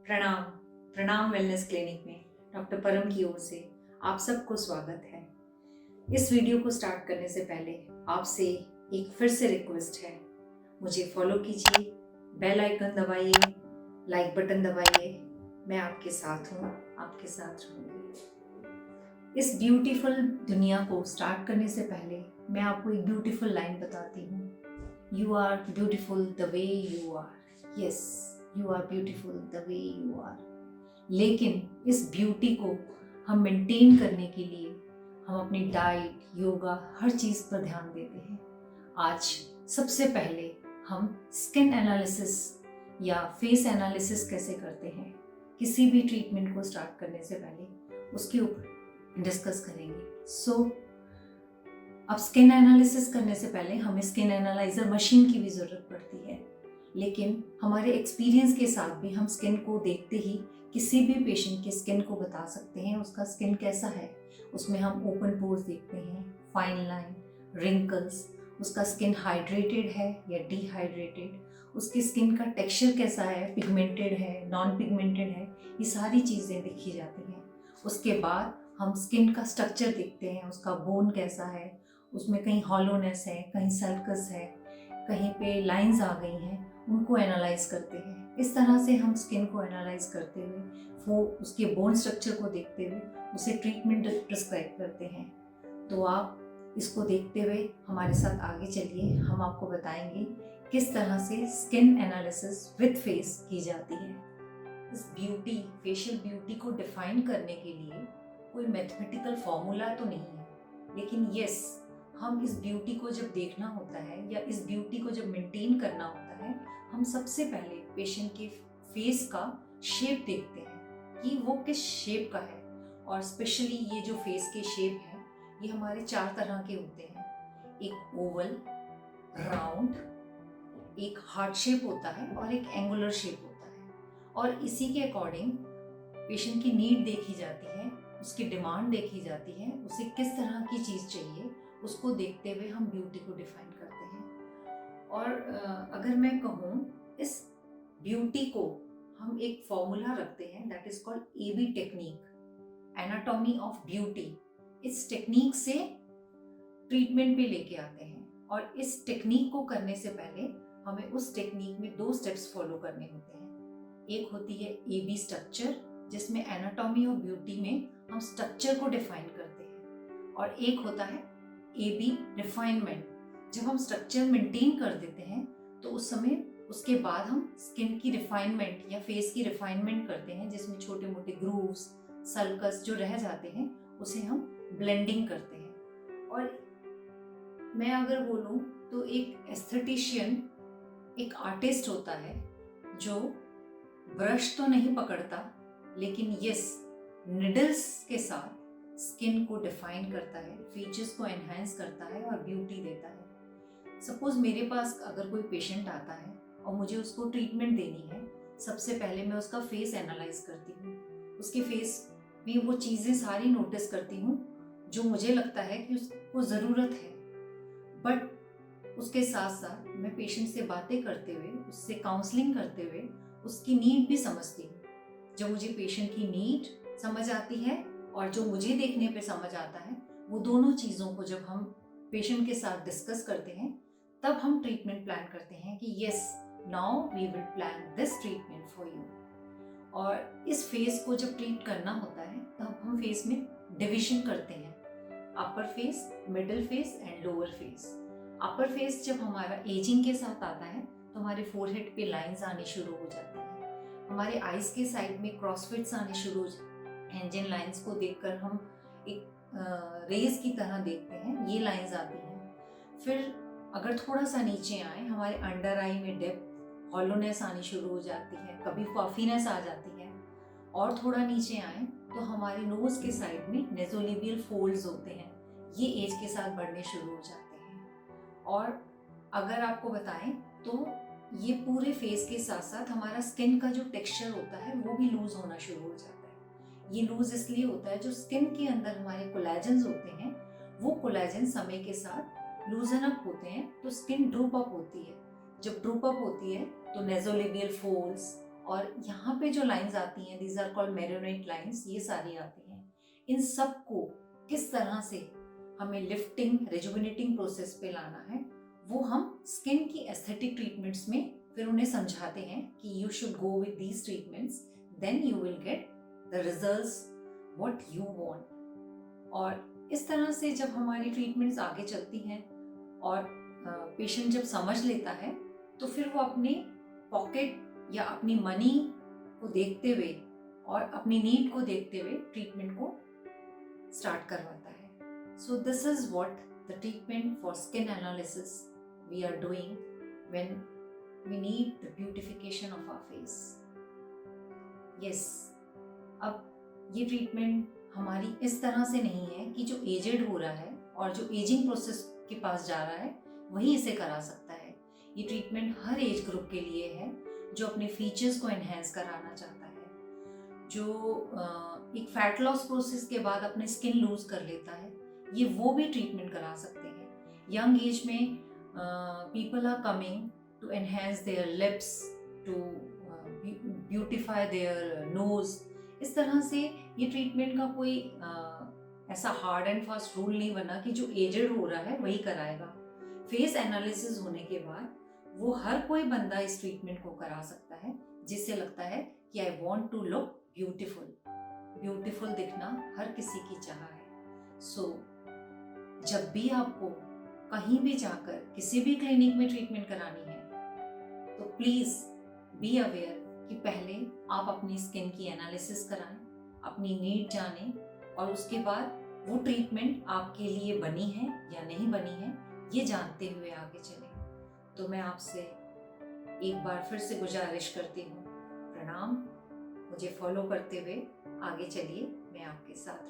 प्रणाम। प्रणाम wellness clinic में डॉक्टर परम की ओर से आप सबको स्वागत है। इस वीडियो को स्टार्ट करने से पहले आपसे एक फिर से रिक्वेस्ट है, मुझे फॉलो कीजिए, बेल आइकन दबाइए, लाइक बटन दबाइए। मैं आपके साथ हूँ, आपके साथ रहूँगी। इस ब्यूटीफुल दुनिया को स्टार्ट करने से पहले मैं आपको एक ब्यूटीफुल लाइन बताती हूँ। You are beautiful the way you are. Yes, you are beautiful the way you are. लेकिन इस ब्यूटी को हम मेंटेन करने के लिए हम अपनी डाइट, योगा, हर चीज़ पर ध्यान देते हैं। आज सबसे पहले हम स्किन एनालिसिस या फेस एनालिसिस कैसे करते हैं, किसी भी ट्रीटमेंट को स्टार्ट करने से पहले उसके ऊपर डिस्कस करेंगे। अब स्किन एनालिसिस करने से पहले हमें स्किन एनालाइजर मशीन की भी ज़रूरत पड़ती है, लेकिन हमारे एक्सपीरियंस के साथ भी हम स्किन को देखते ही किसी भी पेशेंट की स्किन को बता सकते हैं उसका स्किन कैसा है। उसमें हम ओपन पोर्स देखते हैं, फाइन लाइन, रिंकल्स, उसका स्किन हाइड्रेटेड है या डिहाइड्रेटेड, उसकी स्किन का टेक्सचर कैसा है, पिगमेंटेड है, नॉन पिगमेंटेड है, ये सारी चीज़ें देखी जाती हैं। उसके बाद हम स्किन का स्ट्रक्चर देखते हैं, उसका बोन कैसा है, उसमें कहीं हॉलोनेस है, कहीं सल्कस है, कहीं पे लाइंस आ गई हैं, उनको एनालाइज करते हैं। इस तरह से हम स्किन को एनालाइज करते हुए, वो उसके बोन स्ट्रक्चर को देखते हुए उसे ट्रीटमेंट प्रिस्क्राइब करते हैं। तो आप इसको देखते हुए हमारे साथ आगे चलिए, हम आपको बताएंगे किस तरह से स्किन एनालिसिस विद फेस की जाती है। इस ब्यूटी, फेशियल ब्यूटी को डिफाइन करने के लिए कोई मैथमेटिकल फॉर्मूला तो नहीं है, लेकिन यस, हम इस ब्यूटी को जब देखना होता है या इस ब्यूटी को जब मेंटेन करना होता है, हम सबसे पहले पेशेंट के फेस का शेप देखते हैं कि वो किस शेप का है। और स्पेशली ये जो फेस के शेप है, ये हमारे 4 तरह के होते हैं। एक ओवल, राउंड, एक हार्ट शेप होता है और एक एंगुलर शेप होता है। और इसी के अकॉर्डिंग पेशेंट की नीड देखी जाती है, उसकी डिमांड देखी जाती है, उसे किस तरह की चीज़ चाहिए, उसको देखते हुए हम ब्यूटी को डिफाइन करते हैं। और अगर मैं कहूँ, इस ब्यूटी को हम एक फॉर्मूला रखते हैं, that is called AB technique, anatomy of beauty. इस टेक्निक से ट्रीटमेंट पे लेके आते हैं, और इस टेक्निक को करने से पहले हमें उस टेक्निक में 2 स्टेप्स फॉलो करने होते हैं। एक होती है एबी स्ट्रक्चर, जिसमें एनाटॉमी ऑफ ब्यूटी में हम स्ट्रक्चर को डिफाइन करते हैं, और एक होता है एबी रिफाइनमेंट। जब हम स्ट्रक्चर मेंटेन कर देते हैं तो उस समय उसके बाद हम स्किन की रिफाइनमेंट या फेस की रिफाइनमेंट करते हैं, जिसमें छोटे मोटे ग्रूव्स, सल्कस जो रह जाते हैं उसे हम ब्लेंडिंग करते हैं। और मैं अगर बोलूँ तो एक एस्थेटिशियन, एक आर्टिस्ट होता है जो ब्रश तो नहीं पकड़ता, लेकिन यस, निडल्स के साथ स्किन को डिफाइन करता है, फीचर्स को एनहांस करता है और ब्यूटी देता है। सपोज मेरे पास अगर कोई पेशेंट आता है और मुझे उसको ट्रीटमेंट देनी है, सबसे पहले मैं उसका फेस एनालाइज करती हूँ। उसके फेस में वो चीज़ें सारी नोटिस करती हूँ जो मुझे लगता है कि उसको ज़रूरत है। बट उसके साथ साथ मैं पेशेंट से बातें करते हुए, उससे काउंसलिंग करते हुए उसकी नीड भी समझती हूँ। जब मुझे पेशेंट की नीड समझ आती है और जो मुझे देखने पे समझ आता है, वो दोनों चीज़ों को जब हम पेशेंट के साथ डिस्कस करते हैं, तब हम ट्रीटमेंट प्लान करते हैं कि yes, now we will plan this treatment for you. और इस फेस को जब ट्रीट करना होता है तब हम फेस में डिविजन करते हैं, अपर face, middle face and lower face. Upper face जब हमारा एजिंग के साथ आता है तो हमारे फोरहेड पे लाइंस आनी शुरू हो जाती हैं, हमारे आईज के साइड में क्रॉसफिट्स आने शुरू हो जाते हैं, जिन लाइंस को देखकर हम एक रेज की तरह देखते हैं, ये लाइंस आती हैं। फिर अगर थोड़ा सा नीचे आए, हमारे अंडर आई में डेप्थ, हॉलोनेस आनी शुरू हो जाती है, कभी पफीनेस आ जाती है। और थोड़ा नीचे आए तो हमारे नोज के साइड में नेजोलेबियल फोल्ड्स होते हैं, ये एज के साथ बढ़ने शुरू हो जाते हैं। और अगर आपको बताएं तो ये पूरे फेस के साथ साथ हमारा स्किन का जो टेक्सचर होता है वो भी लूज होना शुरू हो जाता है। ये लूज इसलिए होता है, जो स्किन के अंदर हमारे कोलेजन्स होते हैं, वो कोलेजन समय के साथ लूजन अप होते हैं तो स्किन ड्रूप अप होती है। जब ड्रूप अप होती है तो नेजोलेबियल फोल्ड्स, और यहाँ पे जो लाइंस आती हैं, दीज आर कॉल्ड मेरोनेट लाइंस, ये सारी आती हैं। इन सब को किस तरह से हमें लिफ्टिंग रिजुविनेटिंग प्रोसेस पे लाना है, वो हम स्किन की एस्थेटिक ट्रीटमेंट्स में फिर उन्हें समझाते हैं कि you should go with these treatments, then you will get the results what you want. और इस तरह से जब हमारी ट्रीटमेंट्स आगे चलती हैं और पेशेंट जब समझ लेता है, तो फिर वो अपने पॉकेट या अपनी मनी को देखते हुए और अपनी नीड को देखते हुए ट्रीटमेंट को स्टार्ट करवाता है। So this is what the treatment for skin analysis we are doing when we need the beautification of our face. Yes, अब ये ट्रीटमेंट हमारी इस तरह से नहीं है कि जो एजेड हो रहा है और जो एजिंग प्रोसेस के पास जा रहा है वही इसे करा सकता है। ये ट्रीटमेंट हर एज ग्रुप के लिए है जो अपने फीचर्स को एनहेंस कराना चाहता है, जो एक फैट लॉस प्रोसेस के बाद अपने स्किन लूज कर लेता है, ये वो भी ट्रीटमेंट करा सकते हैं। यंग एज में people are coming to enhance their lips, to beautify their nose. इस तरह से ये ट्रीटमेंट का कोई ऐसा हार्ड एंड फास्ट रूल नहीं बना कि जो एजेड हो रहा है वही कराएगा। फेस एनालिसिस होने के बाद वो हर कोई बंदा इस ट्रीटमेंट को करा सकता है, जिससे लगता है कि I want to look beautiful. Beautiful दिखना हर किसी की चाह है। सो जब भी आपको कहीं भी जाकर किसी भी क्लिनिक में ट्रीटमेंट करानी है, तो प्लीज बी अवेयर कि पहले आप अपनी स्किन की एनालिसिस कराएं, अपनी नीड जानें, और उसके बाद वो ट्रीटमेंट आपके लिए बनी है या नहीं बनी है ये जानते हुए आगे चलें। तो मैं आपसे एक बार फिर से गुजारिश करती हूँ, प्रणाम। मुझे फॉलो करते हुए आगे चलिए, मैं आपके साथ